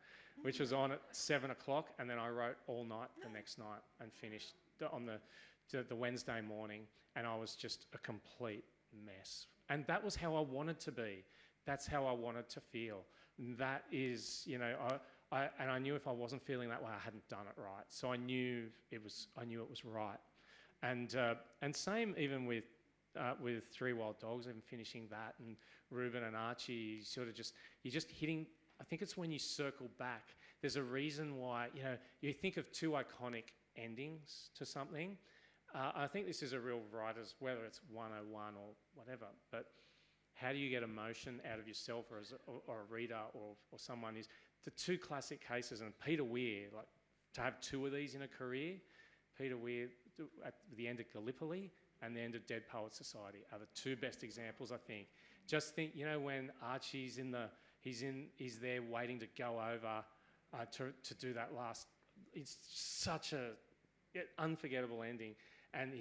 which was on at 7 o'clock, and then I wrote all night the next night and finished on the Wednesday morning, and I was just a complete mess. And that was how I wanted to be. That's how I wanted to feel. That is, you know, I knew if I wasn't feeling that way, I hadn't done it right. So I knew it was right. And same even with 3 Wild Dogs, even finishing that, and Reuben and Archie, you're just hitting. I think it's when you circle back. There's a reason why, you know, you think of 2 iconic endings to something. I think this is a real writer's, whether it's 101 or whatever, but how do you get emotion out of yourself or a reader or someone is the 2 classic cases, and Peter Weir, like to have 2 of these in a career, Peter Weir at the end of Gallipoli and the end of Dead Poets Society are the 2 best examples, I think. Just think, you know, when Archie's he's there waiting to go over to do that last, it's such a unforgettable ending. And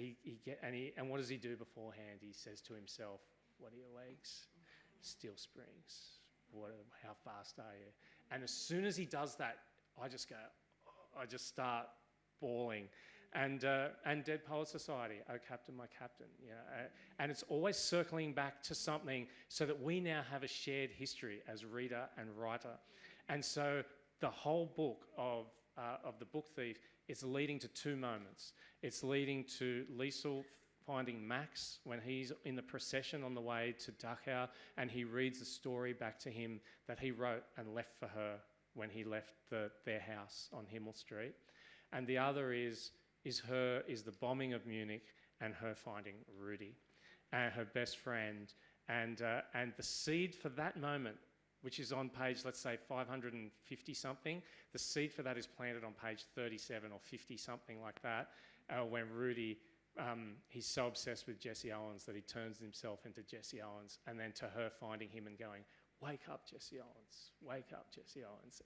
and what does he do beforehand? He says to himself, "What are your legs? Steel springs. How fast are you?" And as soon as he does that, I just start bawling. And Dead Poets Society, "Oh Captain, my Captain," you know, and it's always circling back to something so that we now have a shared history as reader and writer. And so the whole book of The Book Thief is leading to 2 moments. It's leading to Liesl finding Max when he's in the procession on the way to Dachau, and he reads the story back to him that he wrote and left for her when he left their house on Himmel Street. And the other is the bombing of Munich and her finding Rudy, and her best friend, and the seed for that moment, which is on page, let's say 550 something, the seed for that is planted on page 37 or 50 something like that, when Rudy, he's so obsessed with Jesse Owens that he turns himself into Jesse Owens, and then to her finding him and going, "Wake up, Jesse Owens, wake up, Jesse Owens."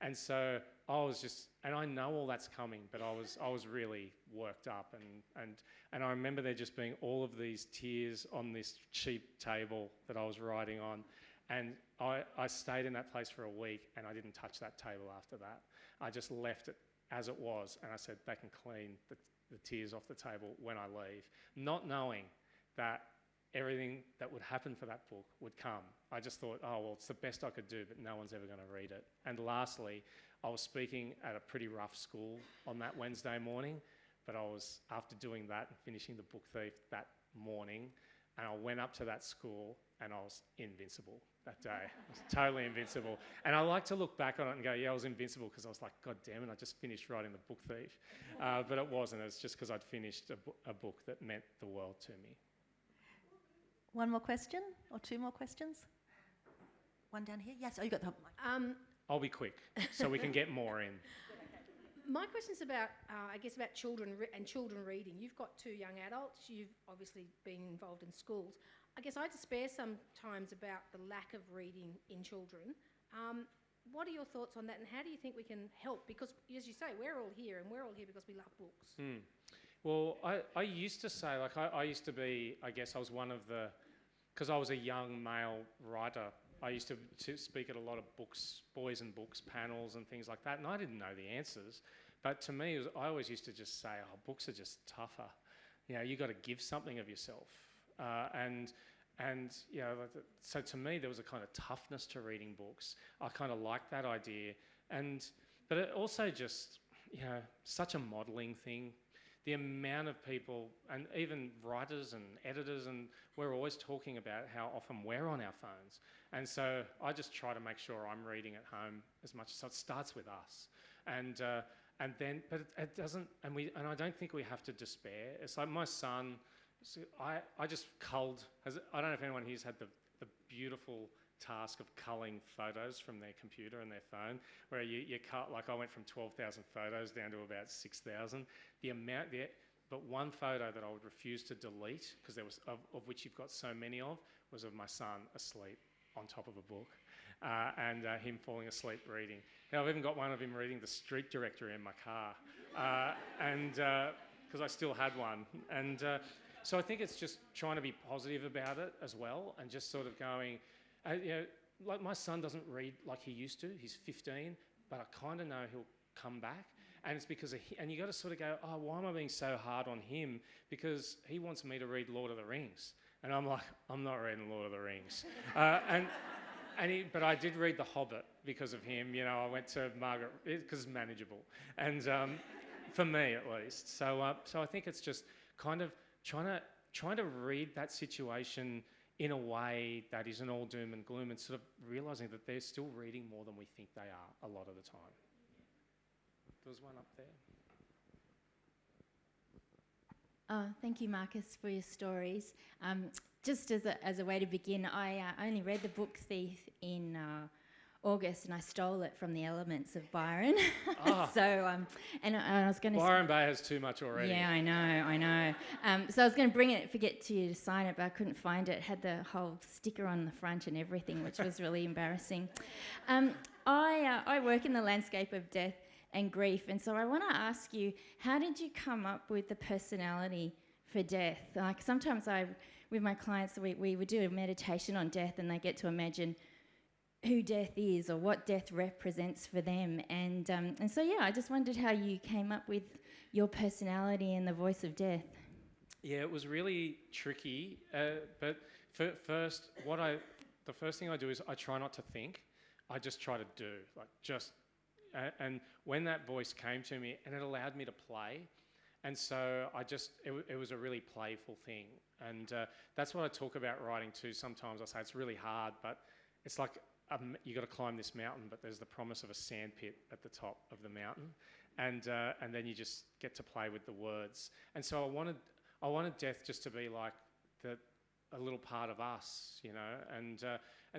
And so I was just, and I know all that's coming, but I was really worked up, and I remember there just being all of these tears on this cheap table that I was writing on, and I stayed in that place for a week, and I didn't touch that table after that. I just left it as it was, and I said, "They can clean the tears off the table when I leave," not knowing that everything that would happen for that book would come. I just thought, oh, well, it's the best I could do, but no one's ever going to read it. And lastly, I was speaking at a pretty rough school on that Wednesday morning, but I was, after doing that and finishing The Book Thief that morning, and I went up to that school and I was invincible that day. I was totally invincible. And I like to look back on it and go, yeah, I was invincible, because I was like, God damn it, I just finished writing The Book Thief. But it wasn't. It was just because I'd finished a book that meant the world to me. One more question or 2 more questions? One down here. Yes, oh, you got the mic. I'll be quick so we can get more in. My question's about, I guess, about children and children reading. You've got 2 young adults. You've obviously been involved in schools. I guess I despair sometimes about the lack of reading in children. What are your thoughts on that, and how do you think we can help? Because, as you say, we're all here, and we're all here because we love books. Well, I used to say, like, I used to be, I guess I was one of the, because I was a young male writer, I used to speak at a lot of books, boys and books panels and things like that, and I didn't know the answers. But to me, I always used to just say, oh, books are just tougher. You know, you got to give something of yourself. And you know, so to me, there was a kind of toughness to reading books. I kind of liked that idea. But it also just, you know, such a modelling thing. The amount of people, and even writers and editors, and we're always talking about how often we're on our phones. And so I just try to make sure I'm reading at home as much. So it starts with us. And then, but it doesn't, and I don't think we have to despair. It's like my son, I just culled, I don't know if anyone here's had the beautiful task of culling photos from their computer and their phone, where you cut, like I went from 12,000 photos down to about 6,000. But one photo that I would refuse to delete, because there was of which you've got so many of, was of my son asleep on top of a book, and him falling asleep reading. Now, I've even got one of him reading The Street Directory in my car, and because I still had one. And so I think it's just trying to be positive about it as well, and just sort of going, like my son doesn't read like he used to. He's 15, but I kind of know he'll come back. And it's because and you got to sort of go, oh, why am I being so hard on him? Because he wants me to read Lord of the Rings. And I'm like, I'm not reading Lord of the Rings. But I did read The Hobbit because of him. I went to Margaret, because it's manageable. And for me, at least. So I think it's just kind of trying to read that situation in a way that isn't all doom and gloom, and sort of realising that they're still reading more than we think they are a lot of the time. There was one up there. Thank you, Marcus, for your stories. Just as a way to begin, I only read The Book Thief in August, and I stole it from The Elements of Byron. And I was going to. Byron Bay has too much already. Yeah, I know. So I was going to bring it, forget to sign it, but I couldn't find it. It had the whole sticker on the front and everything, which was really embarrassing. I work in the landscape of death and grief, and so I want to ask you, how did you come up with the personality for death? Like sometimes with my clients, we would do a meditation on death, and they get to imagine who death is or what death represents for them, and so I just wondered how you came up with your personality and the voice of death. Yeah, it was really tricky, but the first thing I do is I try not to think. I just try to do, and when that voice came to me, and it allowed me to play, and so it was a really playful thing, and that's what I talk about writing too. Sometimes I say it's really hard, but it's like you got to climb this mountain, but there's the promise of a sandpit at the top of the mountain, and then you just get to play with the words. And so I wanted death just to be like a little part of us, and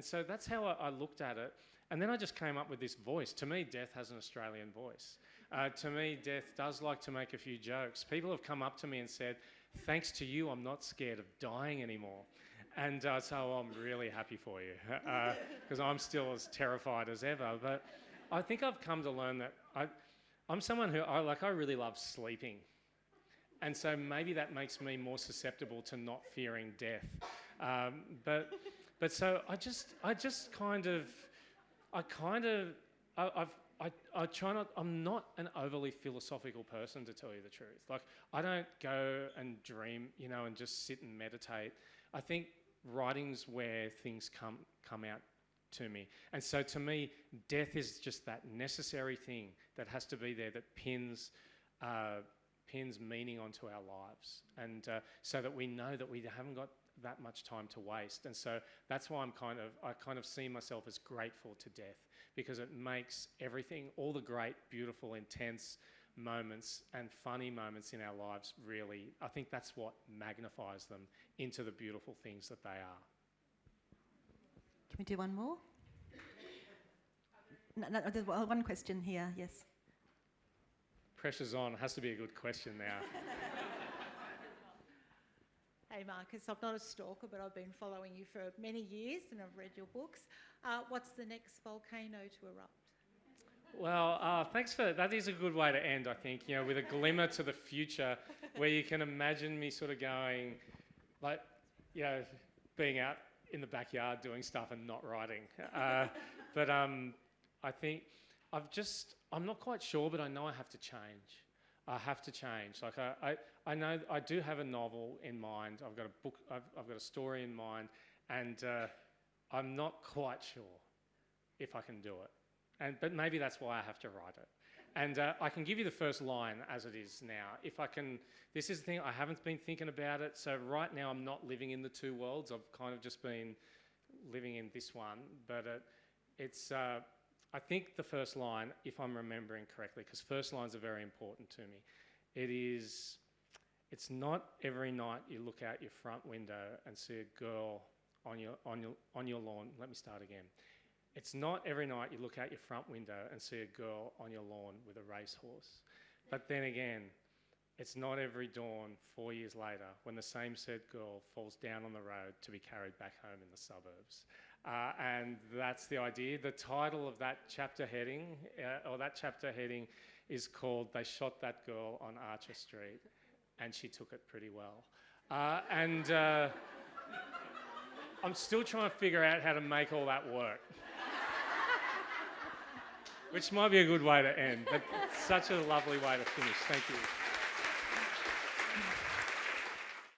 so that's how I looked at it. And then I just came up with this voice. To me, death has an Australian voice. To me, death does like to make a few jokes. People have come up to me and said, thanks to you, I'm not scared of dying anymore. And so I'm really happy for you, because I'm still as terrified as ever. But I think I've come to learn that I'm someone who, I really love sleeping. And so maybe that makes me more susceptible to not fearing death. But so I try not. I'm not an overly philosophical person, to tell you the truth. Like, I don't go and dream, and just sit and meditate. I think writing's where things come out to me. And so to me, death is just that necessary thing that has to be there, that pins meaning onto our lives, and so that we know that we haven't got that much time to waste. And so that's why I kind of see myself as grateful to death, because it makes everything, all the great, beautiful, intense moments and funny moments in our lives, really, I think that's what magnifies them into the beautiful things that they are. Can we do one more? No, there's one question here, yes. Pressure's on. It has to be a good question now. Hey Marcus, I'm not a stalker, but I've been following you for many years and I've read your books. What's the next volcano to erupt? Well, thanks for that. That is a good way to end, I think, with a glimmer to the future, where you can imagine me sort of going, being out in the backyard doing stuff and not writing. But I think I'm not quite sure, but I know I have to change. I have to change. Like I know I do have a novel in mind. I've got a book. I've got a story in mind, and I'm not quite sure if I can do it. But maybe that's why I have to write it. And I can give you the first line as it is now. If I can, this is the thing. I haven't been thinking about it. So right now I'm not living in the two worlds. I've kind of just been living in this one. But it's. I think the first line, if I'm remembering correctly, because first lines are very important to me, it's not every night you look out your front window and see a girl on your lawn. Let me start again. It's not every night you look out your front window and see a girl on your lawn with a racehorse. But then again, it's not every dawn 4 years later when the same said girl falls down on the road to be carried back home in the suburbs. And that's the idea. The title of that chapter heading, is called "They Shot That Girl on Archer Street, and She Took It Pretty Well." I'm still trying to figure out how to make all that work. Which might be a good way to end, but it's such a lovely way to finish. Thank you.